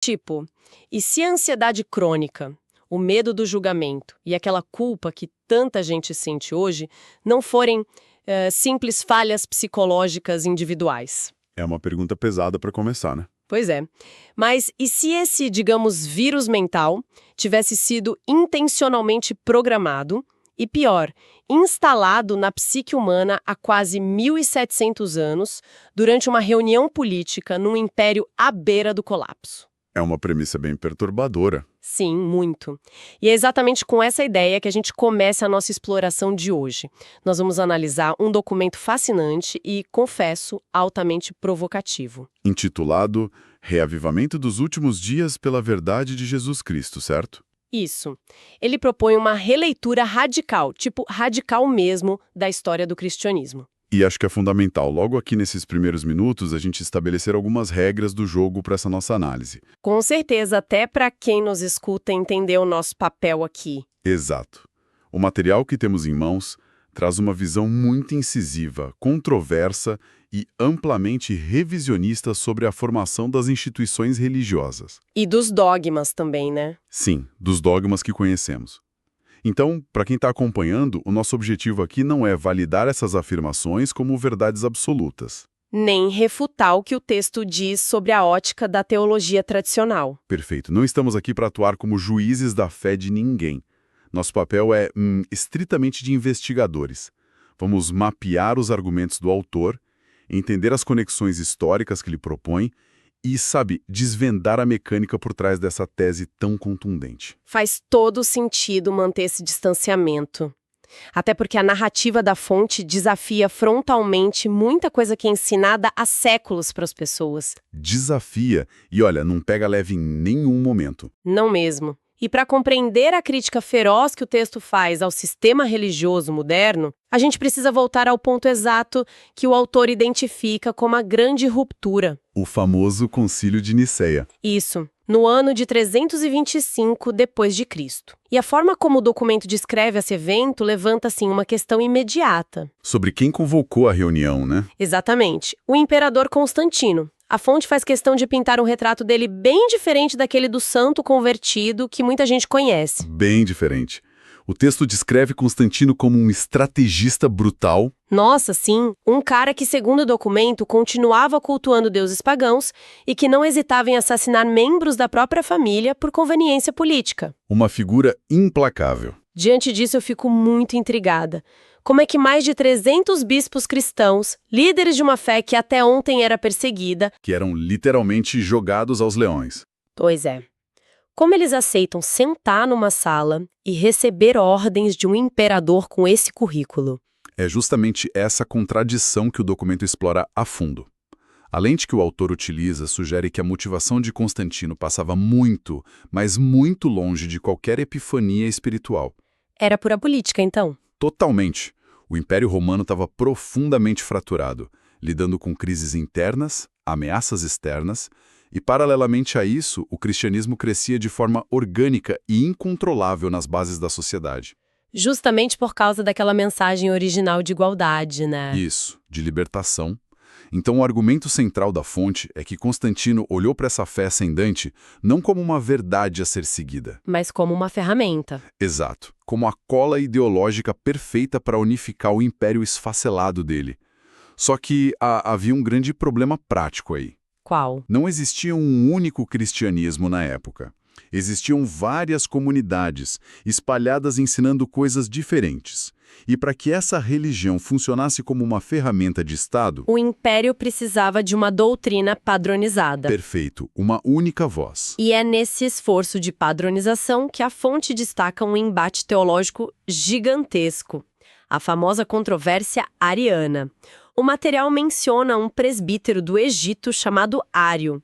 Tipo, e se a ansiedade crônica, o medo do julgamento e aquela culpa que tanta gente sente hoje não forem simples falhas psicológicas individuais? É uma pergunta pesada para começar, né? Pois é. Mas e se esse, digamos, vírus mental tivesse sido intencionalmente programado e, pior, instalado na psique humana há quase 1.700 anos durante uma reunião política num império à beira do colapso? É uma premissa bem perturbadora. Sim, muito. E é exatamente com essa ideia que a gente começa a nossa exploração de hoje. Nós vamos analisar um documento fascinante e, confesso, altamente provocativo. Intitulado Reavivamento dos Últimos Dias pela Verdade de Jesus Cristo, certo? Isso. Ele propõe uma releitura radical, tipo radical mesmo, da história do cristianismo. E acho que é fundamental, logo aqui nesses primeiros minutos, a gente estabelecer algumas regras do jogo para essa nossa análise. Com certeza, até para quem nos escuta entender o nosso papel aqui. Exato. O material que temos em mãos traz uma visão muito incisiva, controversa e amplamente revisionista sobre a formação das instituições religiosas. E dos dogmas também, né? Sim, dos dogmas que conhecemos. Então, para quem está acompanhando, o nosso objetivo aqui não é validar essas afirmações como verdades absolutas. Nem refutar o que o texto diz sobre a ótica da teologia tradicional. Perfeito. Não estamos aqui para atuar como juízes da fé de ninguém. Nosso papel é estritamente de investigadores. Vamos mapear os argumentos do autor, entender as conexões históricas que ele propõe e, desvendar a mecânica por trás dessa tese tão contundente. Faz todo sentido manter esse distanciamento. Até porque a narrativa da fonte desafia frontalmente muita coisa que é ensinada há séculos para as pessoas. Desafia e, olha, não pega leve em nenhum momento. Não mesmo. E para compreender a crítica feroz que o texto faz ao sistema religioso moderno, a gente precisa voltar ao ponto exato que o autor identifica como a grande ruptura. O famoso Concílio de Nicéia. Isso, no ano de 325 depois de Cristo. E a forma como o documento descreve esse evento levanta, assim, uma questão imediata. Sobre quem convocou a reunião, né? Exatamente, o imperador Constantino. A fonte faz questão de pintar um retrato dele bem diferente daquele do santo convertido que muita gente conhece. Bem diferente. O texto descreve Constantino como um estrategista brutal. Nossa, sim, um cara que, segundo o documento, continuava cultuando deuses pagãos e que não hesitava em assassinar membros da própria família por conveniência política. Uma figura implacável. Diante disso, eu fico muito intrigada. Como é que mais de 300 bispos cristãos, líderes de uma fé que até ontem era perseguida, Que eram literalmente jogados aos leões. pois é, como eles aceitam sentar numa sala e receber ordens de um imperador com esse currículo? É justamente essa contradição que o documento explora a fundo. A lente que o autor utiliza sugere que a motivação de Constantino passava muito, mas muito longe de qualquer epifania espiritual. Era pura política, então? Totalmente. O Império Romano estava profundamente fraturado, lidando com crises internas, ameaças externas, e paralelamente a isso, o cristianismo crescia de forma orgânica e incontrolável nas bases da sociedade. Justamente por causa daquela mensagem original de igualdade, né? Isso, de libertação. Então o argumento central da fonte é que Constantino olhou para essa fé ascendante não como uma verdade a ser seguida. Mas como uma ferramenta. Exato, como a cola ideológica perfeita para unificar o império esfacelado dele. Só que havia um grande problema prático aí. Qual? Não existia um único cristianismo na época. Existiam várias comunidades, espalhadas ensinando coisas diferentes. E para que essa religião funcionasse como uma ferramenta de Estado... O império precisava de uma doutrina padronizada. Perfeito, uma única voz. E é nesse esforço de padronização que a fonte destaca um embate teológico gigantesco. A famosa controvérsia ariana. O material menciona um presbítero do Egito chamado Ário.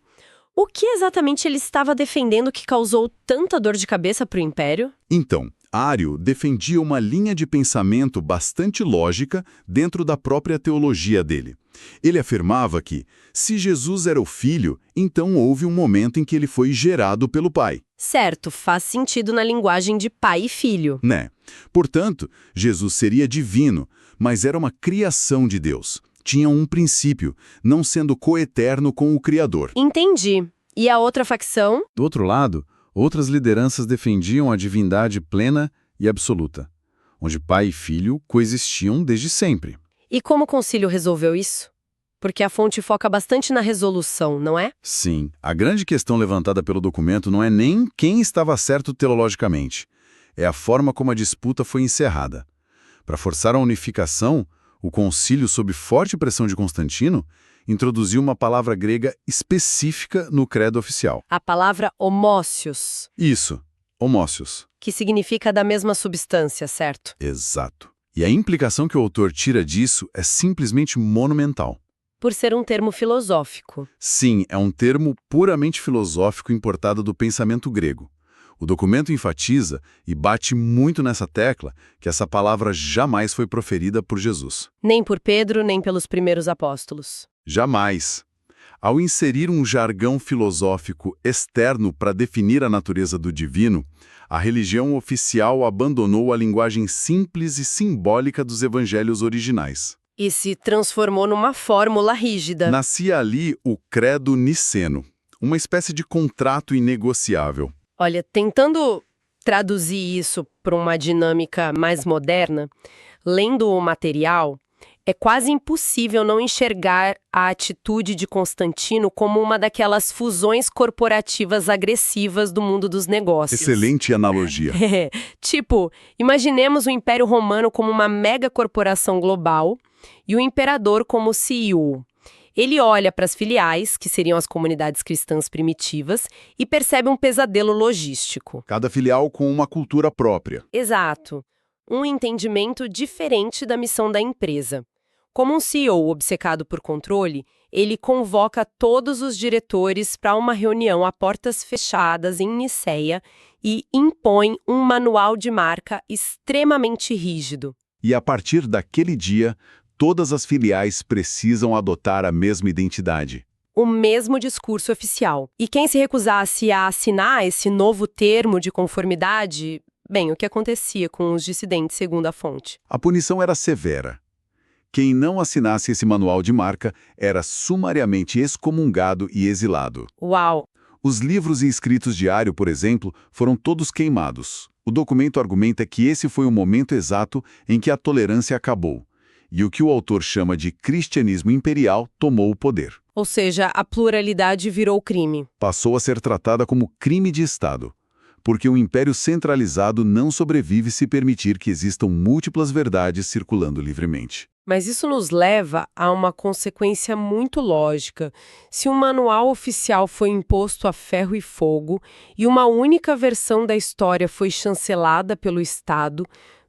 O que exatamente ele estava defendendo que causou tanta dor de cabeça para o Império? Então, Ário defendia uma linha de pensamento bastante lógica dentro da própria teologia dele. Ele afirmava que, se Jesus era o Filho, então houve um momento em que ele foi gerado pelo Pai. Certo, faz sentido na linguagem de pai e filho. Né? Portanto, Jesus seria divino, mas era uma criação de Deus. Tinha um princípio, não sendo coeterno com o Criador. Entendi. E a outra facção? Do outro lado, outras lideranças defendiam a divindade plena e absoluta, onde pai e filho coexistiam desde sempre. E como o concílio resolveu isso? Porque a fonte foca bastante na resolução, não é? Sim, a grande questão levantada pelo documento não é nem quem estava certo teologicamente, é a forma como a disputa foi encerrada. Para forçar a unificação, o concílio, sob forte pressão de Constantino, introduziu uma palavra grega específica no credo oficial. A palavra homócios, Isso, homócios. que significa da mesma substância, certo? Exato. E a implicação que o autor tira disso é simplesmente monumental. Por ser um termo filosófico. Sim, é um termo puramente filosófico importado do pensamento grego. O documento enfatiza e bate muito nessa tecla que essa palavra jamais foi proferida por Jesus. Nem por Pedro, nem pelos primeiros apóstolos. Jamais. Ao inserir um jargão filosófico externo para definir a natureza do divino, a religião oficial abandonou a linguagem simples e simbólica dos evangelhos originais. E se transformou numa fórmula rígida. Nascia ali o credo niceno, uma espécie de contrato inegociável. Olha, tentando traduzir isso para uma dinâmica mais moderna, lendo o material, é quase impossível não enxergar a atitude de Constantino como uma daquelas fusões corporativas agressivas do mundo dos negócios. Excelente analogia. Tipo, imaginemos o Império Romano como uma mega corporação global e o imperador como CEO. Ele olha para as filiais, que seriam as comunidades cristãs primitivas, e percebe um pesadelo logístico. Cada filial com uma cultura própria. Exato. Um entendimento diferente da missão da empresa. Como um CEO obcecado por controle, ele convoca todos os diretores para uma reunião a portas fechadas em Niceia e impõe um manual de marca extremamente rígido. E a partir daquele dia, todas as filiais precisam adotar a mesma identidade. O mesmo discurso oficial. E quem se recusasse a assinar esse novo termo de conformidade, bem, o que acontecia com os dissidentes, segundo a fonte? A punição era severa. Quem não assinasse esse manual de marca era sumariamente excomungado e exilado. Uau! Os livros e escritos diários, por exemplo, foram todos queimados. O documento argumenta que esse foi o momento exato em que a tolerância acabou, e o que o autor chama de cristianismo imperial tomou o poder. Ou seja, a pluralidade virou crime. Passou a ser tratada como crime de Estado, porque um império centralizado não sobrevive se permitir que existam múltiplas verdades circulando livremente. Mas isso nos leva a uma consequência muito lógica. Se um manual oficial foi imposto a ferro e fogo e uma única versão da história foi chancelada pelo Estado,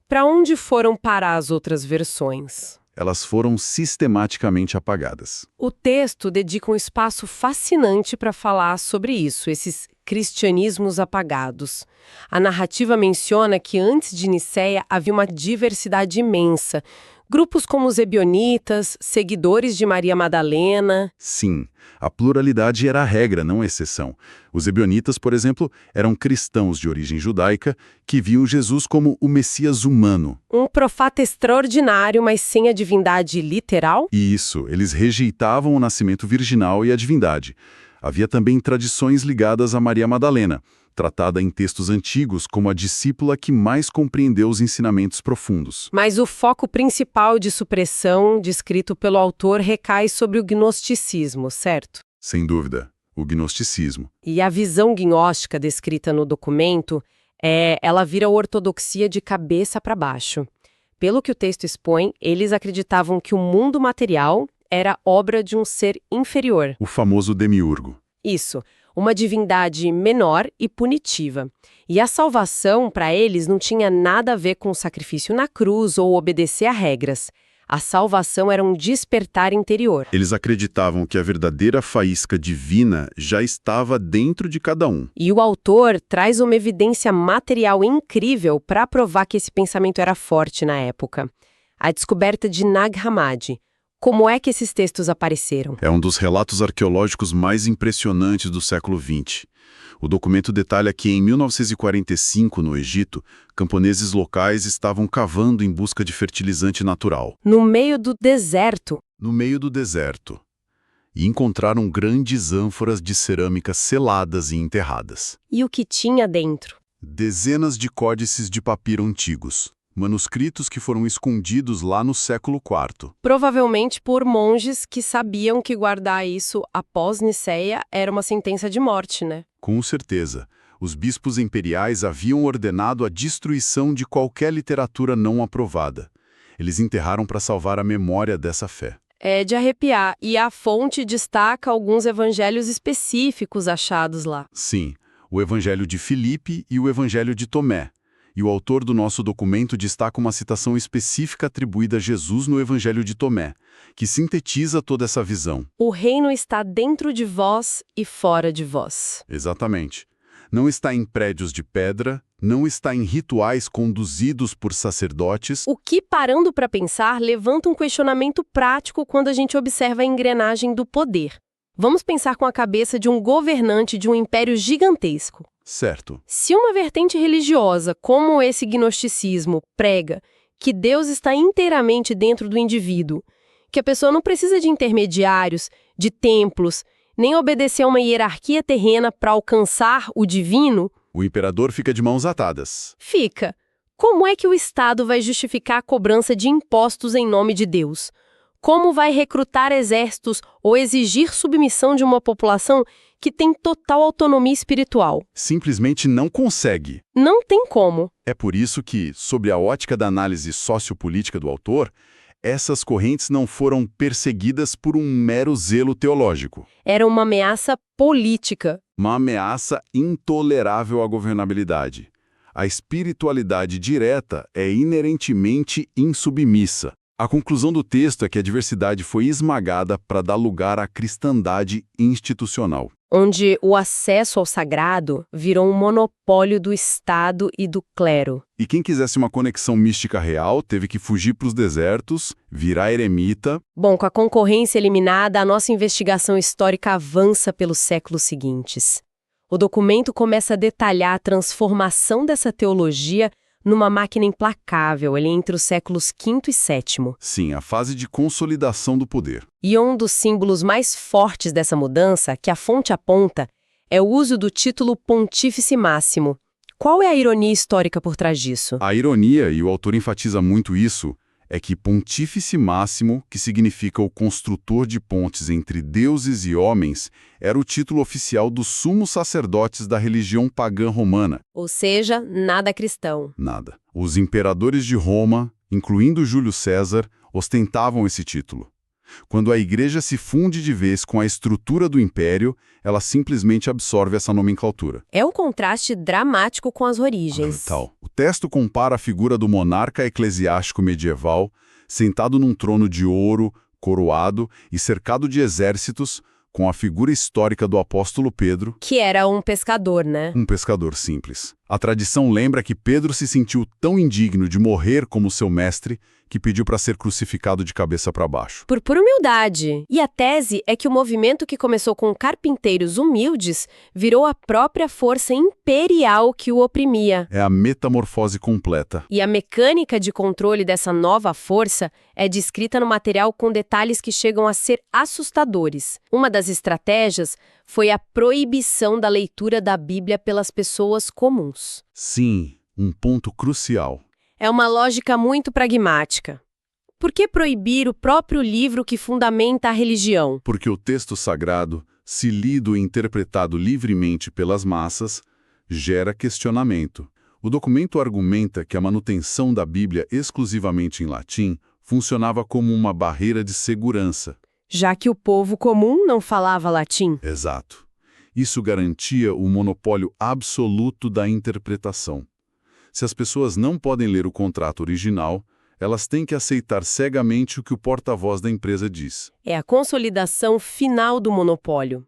para onde foram parar as outras versões? Elas foram sistematicamente apagadas. O texto dedica um espaço fascinante para falar sobre isso, esses cristianismos apagados. A narrativa menciona que antes de Niceia havia uma diversidade imensa. Grupos como os ebionitas, seguidores de Maria Madalena. Sim, a pluralidade era a regra, não a exceção. Os ebionitas, por exemplo, eram cristãos de origem judaica que viam Jesus como o Messias humano. Um profeta extraordinário, mas sem a divindade literal? E isso, eles rejeitavam o nascimento virginal e a divindade. Havia também tradições ligadas a Maria Madalena, tratada em textos antigos como a discípula que mais compreendeu os ensinamentos profundos. Mas o foco principal de supressão, descrito pelo autor, recai sobre o gnosticismo, certo? Sem dúvida, o gnosticismo. E a visão gnóstica descrita no documento, ela vira ortodoxia de cabeça para baixo. Pelo que o texto expõe, eles acreditavam que o mundo material era obra de um ser inferior. O famoso demiurgo. Isso, uma divindade menor e punitiva. E a salvação, para eles, não tinha nada a ver com o sacrifício na cruz ou obedecer a regras. A salvação era um despertar interior. Eles acreditavam que a verdadeira faísca divina já estava dentro de cada um. E o autor traz uma evidência material incrível para provar que esse pensamento era forte na época. A descoberta de Nag Hammadi. Como é que esses textos apareceram? É um dos relatos arqueológicos mais impressionantes do século XX. O documento detalha que em 1945, no Egito, camponeses locais estavam cavando em busca de fertilizante natural. No meio do deserto. No meio do deserto. e encontraram grandes ânforas de cerâmica seladas e enterradas. E o que tinha dentro? Dezenas de códices de papiro antigos, manuscritos que foram escondidos lá no século IV. Provavelmente por monges que sabiam que guardar isso após Nicéia era uma sentença de morte, né? Com certeza, os bispos imperiais haviam ordenado a destruição de qualquer literatura não aprovada. Eles enterraram para salvar a memória dessa fé. É de arrepiar, e a fonte destaca alguns evangelhos específicos achados lá. Sim, o Evangelho de Filipe e o Evangelho de Tomé. E o autor do nosso documento destaca uma citação específica atribuída a Jesus no Evangelho de Tomé, que sintetiza toda essa visão. O reino está dentro de vós e fora de vós. Exatamente. Não está em prédios de pedra, não está em rituais conduzidos por sacerdotes. O que, parando para pensar, levanta um questionamento prático quando a gente observa a engrenagem do poder. Vamos pensar com a cabeça de um governante de um império gigantesco. Certo. Se uma vertente religiosa, como esse gnosticismo, prega que Deus está inteiramente dentro do indivíduo, que a pessoa não precisa de intermediários, de templos, nem obedecer a uma hierarquia terrena para alcançar o divino, O imperador fica de mãos atadas. fica. Como é que o Estado vai justificar a cobrança de impostos em nome de Deus? Como vai recrutar exércitos ou exigir submissão de uma população que tem total autonomia espiritual? Simplesmente não consegue. Não tem como. É por isso que, sob a ótica da análise sociopolítica do autor, essas correntes não foram perseguidas por um mero zelo teológico. Era uma ameaça política. Uma ameaça intolerável à governabilidade. A espiritualidade direta é inerentemente insubmissa. A conclusão do texto é que a diversidade foi esmagada para dar lugar à cristandade institucional. Onde o acesso ao sagrado virou um monopólio do Estado e do clero. E quem quisesse uma conexão mística real teve que fugir para os desertos, virar eremita. Bom, com a concorrência eliminada, a nossa investigação histórica avança pelos séculos seguintes. O documento começa a detalhar a transformação dessa teologia numa máquina implacável ali entre os séculos V e VII. Sim, a fase de consolidação do poder. E um dos símbolos mais fortes dessa mudança, que a fonte aponta, é o uso do título Pontífice Máximo. Qual é a ironia histórica por trás disso? A ironia, e o autor enfatiza muito isso, é que Pontífice Máximo, que significa o construtor de pontes entre deuses e homens, era o título oficial dos sumos sacerdotes da religião pagã romana. Ou seja, nada cristão. Nada. Os imperadores de Roma, incluindo Júlio César, ostentavam esse título. Quando a igreja se funde de vez com a estrutura do império, ela simplesmente absorve essa nomenclatura. É um contraste dramático com as origens. Tal. O texto compara a figura do monarca eclesiástico medieval, sentado num trono de ouro, coroado e cercado de exércitos, com a figura histórica do apóstolo Pedro, Que era um pescador, né? um pescador simples. A tradição lembra que Pedro se sentiu tão indigno de morrer como seu mestre que pediu para ser crucificado de cabeça para baixo. Por pura humildade. E a tese é que o movimento que começou com carpinteiros humildes virou a própria força imperial que o oprimia. É a metamorfose completa. E a mecânica de controle dessa nova força é descrita no material com detalhes que chegam a ser assustadores. Uma das estratégias foi a proibição da leitura da Bíblia pelas pessoas comuns. Sim, um ponto crucial. É uma lógica muito pragmática. Por que proibir o próprio livro que fundamenta a religião? Porque o texto sagrado, se lido e interpretado livremente pelas massas, gera questionamento. O documento argumenta que a manutenção da Bíblia exclusivamente em latim funcionava como uma barreira de segurança. Já que o povo comum não falava latim. Exato. Isso garantia o monopólio absoluto da interpretação. Se as pessoas não podem ler o contrato original, elas têm que aceitar cegamente o que o porta-voz da empresa diz. É a consolidação final do monopólio.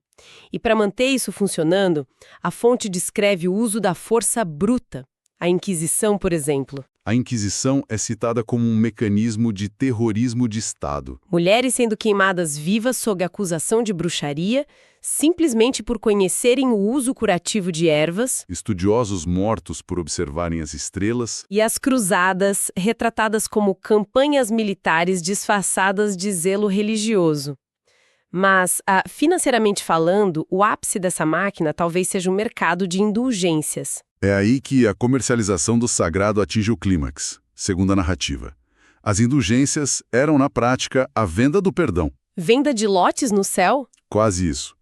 E para manter isso funcionando, a fonte descreve o uso da força bruta. A Inquisição, por exemplo. A Inquisição é citada como um mecanismo de terrorismo de Estado. Mulheres sendo queimadas vivas sob acusação de bruxaria, simplesmente por conhecerem o uso curativo de ervas. Estudiosos mortos por observarem as estrelas. E as cruzadas, retratadas como campanhas militares disfarçadas de zelo religioso. Mas, financeiramente falando, o ápice dessa máquina talvez seja o mercado de indulgências. É aí que a comercialização do sagrado atinge o clímax, segundo a narrativa. As indulgências eram, na prática, a venda do perdão. Venda de lotes no céu? Quase isso.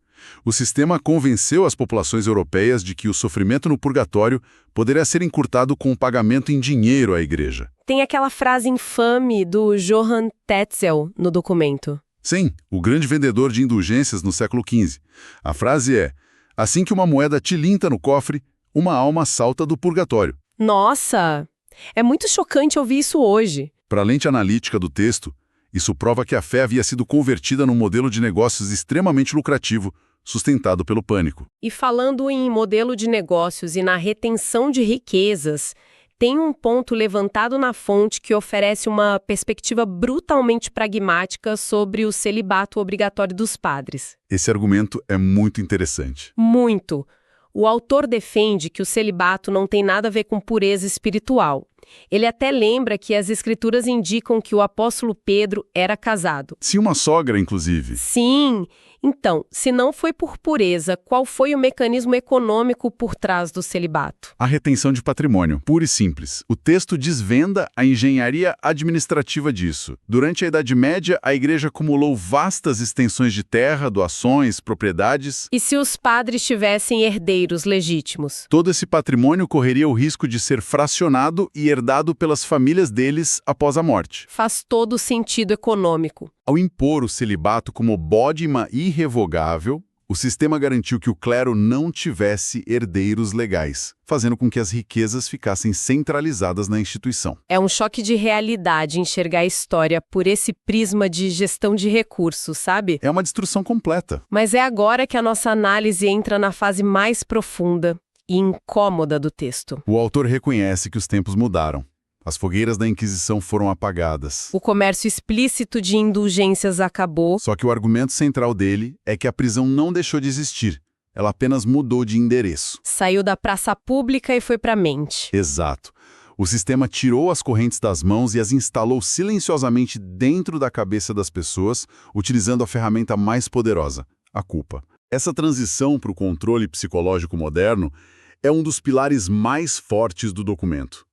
O sistema convenceu as populações europeias de que o sofrimento no purgatório poderia ser encurtado com o pagamento em dinheiro à igreja. Tem aquela frase infame do Johann Tetzel no documento. Sim, o grande vendedor de indulgências no século XV. A frase é: assim que uma moeda tilinta no cofre, uma alma salta do purgatório. Nossa! É muito chocante ouvir isso hoje. Para a lente analítica do texto, isso prova que a fé havia sido convertida num modelo de negócios extremamente lucrativo, sustentado pelo pânico. E falando em modelo de negócios e na retenção de riquezas, tem um ponto levantado na fonte que oferece uma perspectiva brutalmente pragmática sobre o celibato obrigatório dos padres. Esse argumento é muito interessante. Muito. O autor defende que o celibato não tem nada a ver com pureza espiritual. Ele até lembra que as escrituras indicam que o apóstolo Pedro era casado. Se uma sogra, inclusive. Sim. Então, se não foi por pureza, qual foi o mecanismo econômico por trás do celibato? A retenção de patrimônio, pura e simples. O texto desvenda a engenharia administrativa disso. Durante a Idade Média, a igreja acumulou vastas extensões de terra, doações, propriedades. E se os padres tivessem herdeiros legítimos? Todo esse patrimônio correria o risco de ser fracionado e herdado pelas famílias deles após a morte. Faz todo sentido econômico. Ao impor o celibato como dogma irrevogável, o sistema garantiu que o clero não tivesse herdeiros legais, fazendo com que as riquezas ficassem centralizadas na instituição. É um choque de realidade enxergar a história por esse prisma de gestão de recursos, sabe? É uma destruição completa. Mas é agora que a nossa análise entra na fase mais profunda e incômoda do texto. O autor reconhece que os tempos mudaram. As fogueiras da Inquisição foram apagadas. O comércio explícito de indulgências acabou. Só que o argumento central dele é que a prisão não deixou de existir. Ela apenas mudou de endereço. Saiu da praça pública e foi para a mente. Exato. O sistema tirou as correntes das mãos e as instalou silenciosamente dentro da cabeça das pessoas, utilizando a ferramenta mais poderosa, a culpa. Essa transição para o controle psicológico moderno é um dos pilares mais fortes do documento.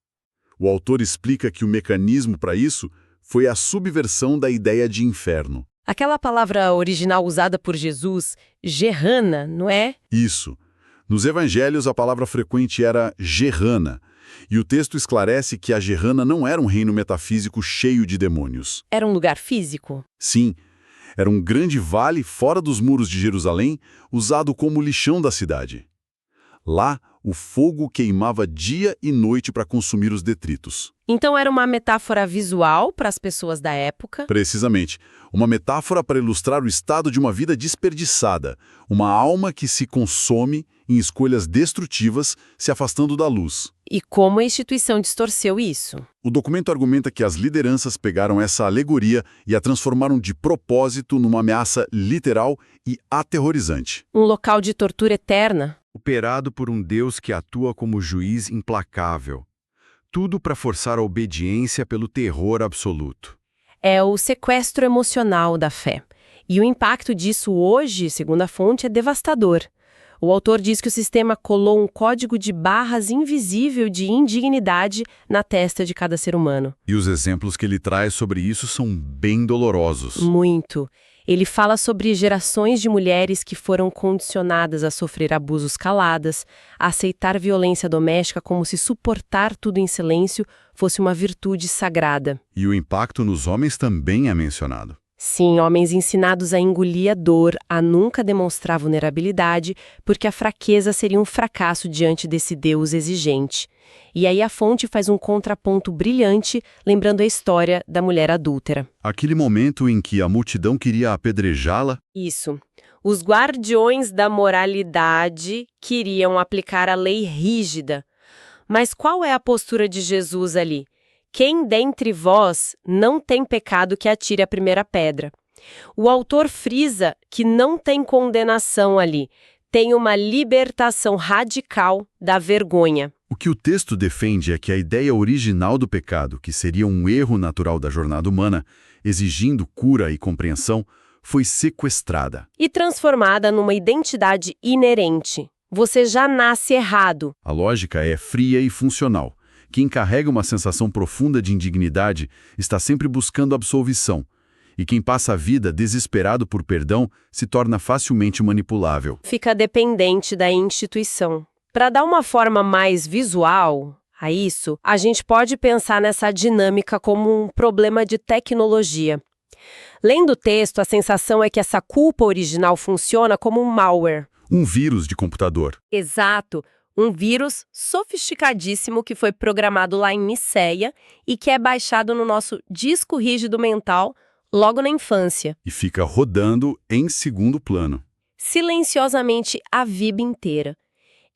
O autor explica que o mecanismo para isso foi a subversão da ideia de inferno. Aquela palavra original usada por Jesus, Gehenna, não é? Isso. Nos evangelhos, a palavra frequente era Gehenna, e o texto esclarece que a Gehenna não era um reino metafísico cheio de demônios. Era um lugar físico? Sim, era um grande vale fora dos muros de Jerusalém, usado como lixão da cidade. Lá, o fogo queimava dia e noite para consumir os detritos. Então era uma metáfora visual para as pessoas da época? Precisamente. Uma metáfora para ilustrar o estado de uma vida desperdiçada. Uma alma que se consome em escolhas destrutivas, se afastando da luz. E como a instituição distorceu isso? O documento argumenta que as lideranças pegaram essa alegoria e a transformaram de propósito numa ameaça literal e aterrorizante. Um local de tortura eterna? Operado por um Deus que atua como juiz implacável. Tudo para forçar a obediência pelo terror absoluto. É o sequestro emocional da fé. E o impacto disso hoje, segundo a fonte, é devastador. O autor diz que o sistema colou um código de barras invisível de indignidade na testa de cada ser humano. E os exemplos que ele traz sobre isso são bem dolorosos. Muito. Ele fala sobre gerações de mulheres que foram condicionadas a sofrer abusos caladas, a aceitar violência doméstica como se suportar tudo em silêncio fosse uma virtude sagrada. E o impacto nos homens também é mencionado. Sim, homens ensinados a engolir a dor, a nunca demonstrar vulnerabilidade, porque a fraqueza seria um fracasso diante desse Deus exigente. E aí a fonte faz um contraponto brilhante, lembrando a história da mulher adúltera. Aquele momento em que a multidão queria apedrejá-la? Isso. Os guardiões da moralidade queriam aplicar a lei rígida. Mas qual é a postura de Jesus ali? Quem dentre vós não tem pecado que atire a primeira pedra? O autor frisa que não tem condenação ali, tem uma libertação radical da vergonha. O que o texto defende é que a ideia original do pecado, que seria um erro natural da jornada humana, exigindo cura e compreensão, foi sequestrada. E transformada numa identidade inerente. Você já nasce errado. A lógica é fria e funcional. Quem carrega uma sensação profunda de indignidade está sempre buscando absolvição. E quem passa a vida desesperado por perdão se torna facilmente manipulável. Fica dependente da instituição. Para dar uma forma mais visual a isso, a gente pode pensar nessa dinâmica como um problema de tecnologia. Lendo o texto, a sensação é que essa culpa original funciona como um malware. Um vírus de computador. Exato. Um vírus sofisticadíssimo que foi programado lá em Nicéia e que é baixado no nosso disco rígido mental logo na infância. E fica rodando em segundo plano. Silenciosamente a vida inteira.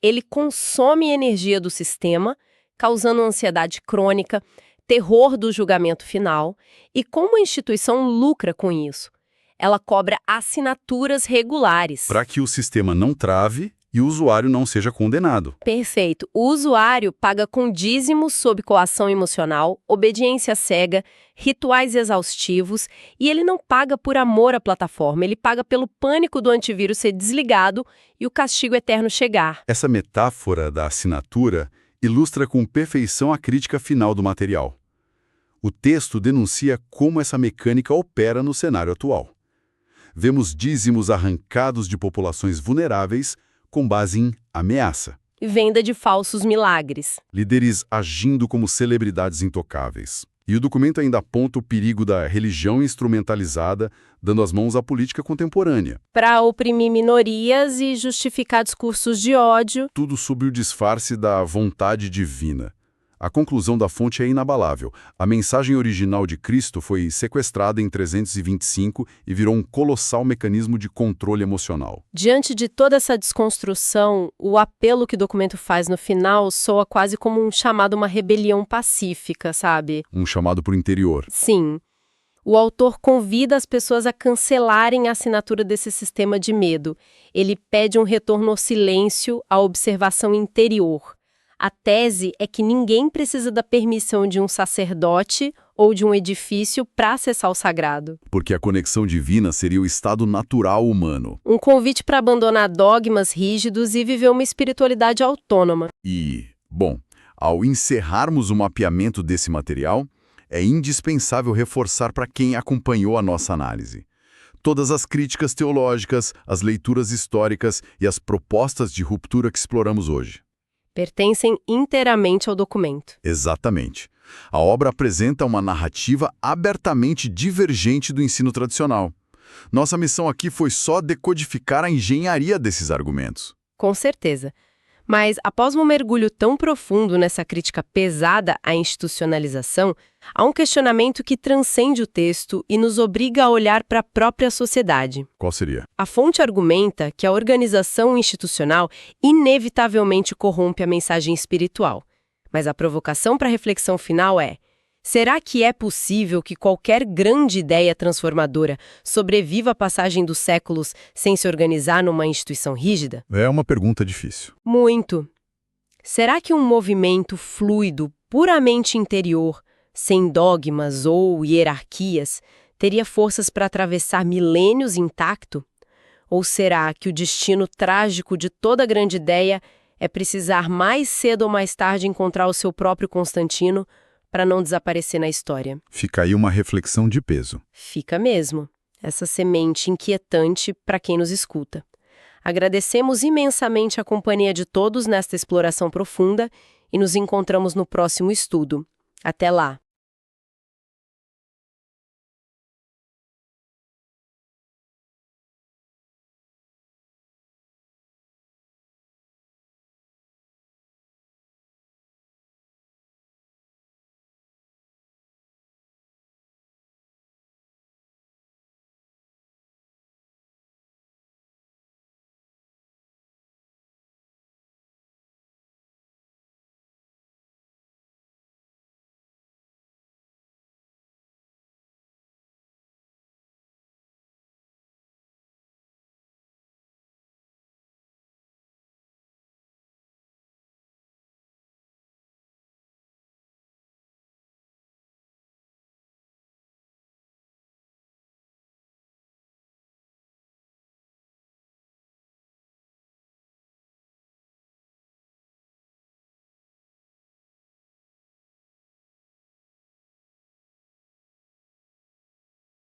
Ele consome energia do sistema, causando ansiedade crônica, terror do julgamento final. E como a instituição lucra com isso? Ela cobra assinaturas regulares. Para que o sistema não trave e o usuário não seja condenado. Perfeito. O usuário paga com dízimos sob coação emocional, obediência cega, rituais exaustivos, e ele não paga por amor à plataforma, ele paga pelo pânico do antivírus ser desligado e o castigo eterno chegar. Essa metáfora da assinatura ilustra com perfeição a crítica final do material. O texto denuncia como essa mecânica opera no cenário atual. Vemos dízimos arrancados de populações vulneráveis com base em ameaça. Venda de falsos milagres. Líderes agindo como celebridades intocáveis. E o documento ainda aponta o perigo da religião instrumentalizada, dando as mãos à política contemporânea. Para oprimir minorias e justificar discursos de ódio. Tudo sob o disfarce da vontade divina. A conclusão da fonte é inabalável. A mensagem original de Cristo foi sequestrada em 325 e virou um colossal mecanismo de controle emocional. Diante de toda essa desconstrução, o apelo que o documento faz no final soa quase como um chamado a uma rebelião pacífica, sabe? Um chamado para o interior. Sim. O autor convida as pessoas a cancelarem a assinatura desse sistema de medo. Ele pede um retorno ao silêncio, à observação interior. A tese é que ninguém precisa da permissão de um sacerdote ou de um edifício para acessar o sagrado. Porque a conexão divina seria o estado natural humano. Um convite para abandonar dogmas rígidos e viver uma espiritualidade autônoma. E, bom, ao encerrarmos o mapeamento desse material, é indispensável reforçar para quem acompanhou a nossa análise. Todas as críticas teológicas, as leituras históricas e as propostas de ruptura que exploramos hoje. Pertencem inteiramente ao documento. Exatamente. A obra apresenta uma narrativa abertamente divergente do ensino tradicional. Nossa missão aqui foi só decodificar a engenharia desses argumentos. Com certeza. Mas, após um mergulho tão profundo nessa crítica pesada à institucionalização, há um questionamento que transcende o texto e nos obriga a olhar para a própria sociedade. Qual seria? A fonte argumenta que a organização institucional inevitavelmente corrompe a mensagem espiritual. Mas a provocação para a reflexão final é: será que é possível que qualquer grande ideia transformadora sobreviva à passagem dos séculos sem se organizar numa instituição rígida? É uma pergunta difícil. Muito. Será que um movimento fluido, puramente interior, sem dogmas ou hierarquias, teria forças para atravessar milênios intacto? Ou será que o destino trágico de toda grande ideia é precisar mais cedo ou mais tarde encontrar o seu próprio Constantino para não desaparecer na história? Fica aí uma reflexão de peso. Fica mesmo. Essa semente inquietante para quem nos escuta. Agradecemos imensamente a companhia de todos nesta exploração profunda e nos encontramos no próximo estudo. Até lá!